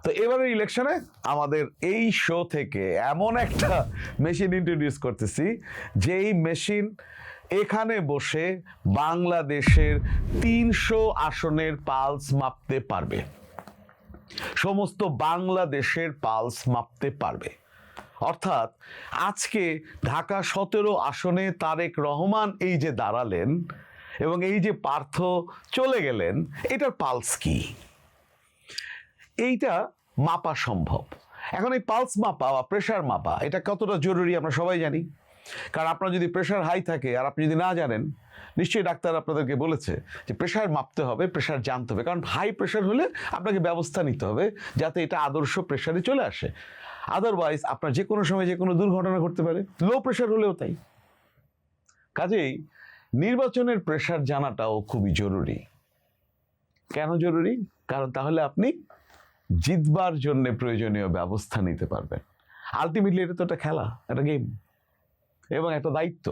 তো এবারে ইলেকশনে আমাদের এই শো থেকে এমন একটা মেশিন ইন্ট্রোডিউস করতেছি, যেই মেশিন এখানে বসে বাংলাদেশের 300 আসনের পালস মাপতে পারবে, সমস্ত বাংলাদেশের পালস মাপতে পারবে। অর্থাৎ আজকে ঢাকা 17 আসনে তারেক রহমান এই যে দাঁড়ালেন এবং এই যে পার্থ চলে গেলেন, এটার পালস কি, এইটা মাপা সম্ভব। এখন এই পালস মাপা বা প্রেশার মাপা এটা কতটা জরুরি আমরা সবাই জানি। কারণ আপনার যদি প্রেশার হাই থাকে আর আপনি যদি না জানেন, নিশ্চয়ই ডাক্তার আপনাদেরকে বলেছে যে প্রেশার মাপতে হবে, প্রেশার জানতে হবে। কারণ হাই প্রেশার হলে আপনাকে ব্যবস্থা নিতে হবে যাতে এটা আদর্শ প্রেশারে চলে আসে। আদারওয়াইজ আপনার যে কোনো সময় যে কোনো দুর্ঘটনা ঘটতে পারে, লো প্রেশার হলেও তাই। কাজেই নির্বাচনের প্রেশার জানাটাও খুবই জরুরি। কেন জরুরি? কারণ তাহলে আপনি জিতবার জন্য প্রয়োজনীয় ব্যবস্থা নিতে পারবেন। আলটিমেটলি এটা তো একটা খেলা, একটা গেম এবং একটা দায়িত্ব।